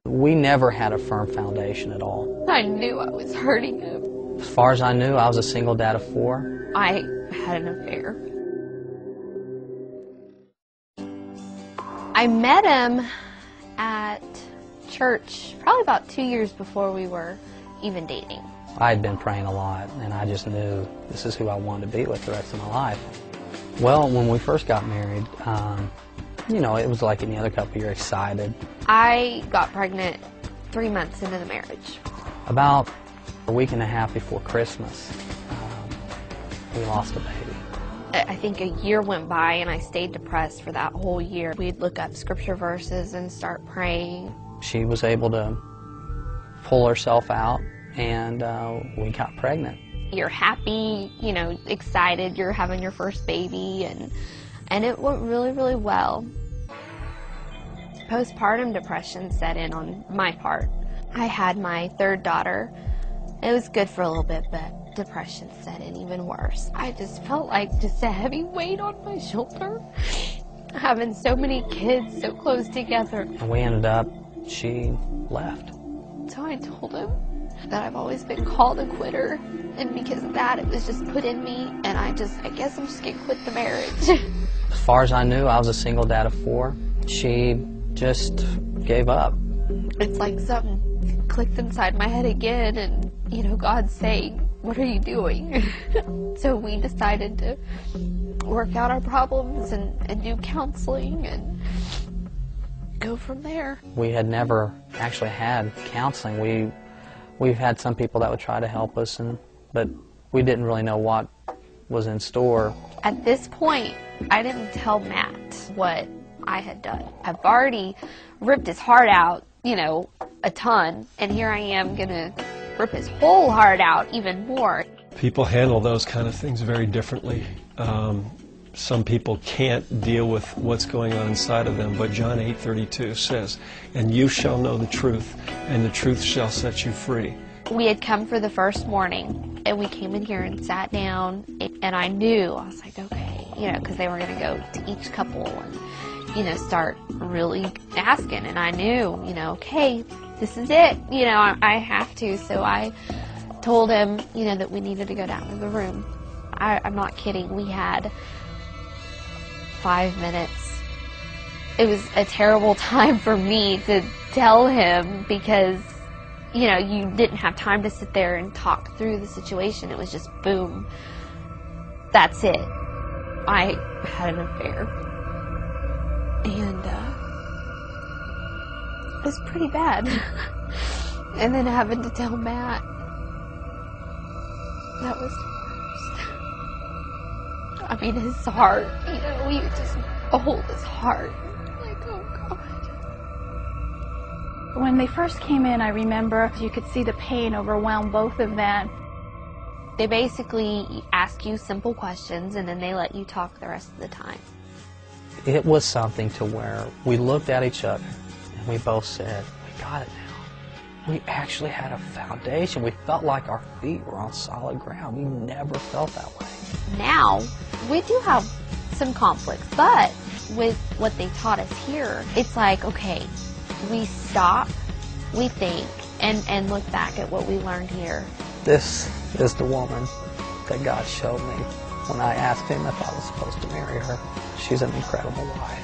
We never had a firm foundation at all. I knew I was hurting him. As far as I knew, I was a single dad of 4. I had an affair. I met him at church probably about 2 years before we were even dating. I had been praying a lot, and I just knew this is who I wanted to be with the rest of my life. Well, when we first got married, you know, it was like any other couple. You're excited. I got pregnant 3 months into the marriage. About a week and a half before Christmas, we lost a baby. I think a year went by and I stayed depressed for that whole year. We'd look up scripture verses and start praying. She was able to pull herself out, and we got pregnant. You're happy, you know, excited, you're having your first baby, and it went really, really well. Postpartum depression set in on my part. I had my third daughter. It was good for a little bit, but depression set in even worse. I just felt like just a heavy weight on my shoulder, having so many kids so close together. And we ended up, she left. So I told him that I've always been called a quitter, and because of that, it was just put in me, and I guess I'm just gonna quit the marriage. As far as I knew, I was a single dad of 4. She just gave up. It's like something clicked inside my head again, and, you know, God's saying, what are you doing? So we decided to work out our problems and do counseling and go from there. We had never actually had counseling. We've had some people that would try to help us, but we didn't really know what was in store. At this point, I didn't tell Matt what I had done. I've already ripped his heart out, you know, a ton, and here I am gonna rip his whole heart out even more. People handle those kind of things very differently. Some people can't deal with what's going on inside of them, but John 8:32 says, "And you shall know the truth, and the truth shall set you free." We had come for the first morning, and we came in here and sat down, and I knew, I was like, okay, you know, because they were going to go to each couple and, you know, start really asking, and I knew, you know, okay, this is it, you know, I have to. So I told him, you know, that we needed to go down to the room. I'm not kidding. We had 5 minutes. It was a terrible time for me to tell him because, you know, you didn't have time to sit there and talk through the situation. It was just boom. That's it. I had an affair. And it was pretty bad. And then having to tell Matt, that was the worst. I mean, his heart, you know, you just hold his heart. Like, oh God. When they first came in, I remember you could see the pain overwhelm both of them. They basically ask you simple questions and then they let you talk the rest of the time. It was something to where we looked at each other and we both said, we got it now. We actually had a foundation. We felt like our feet were on solid ground. We never felt that way. Now, we do have some conflicts, but with what they taught us here, it's like, okay, we stop, we think, and look back at what we learned here. This is the woman that God showed me when I asked him if I was supposed to marry her. She's an incredible wife.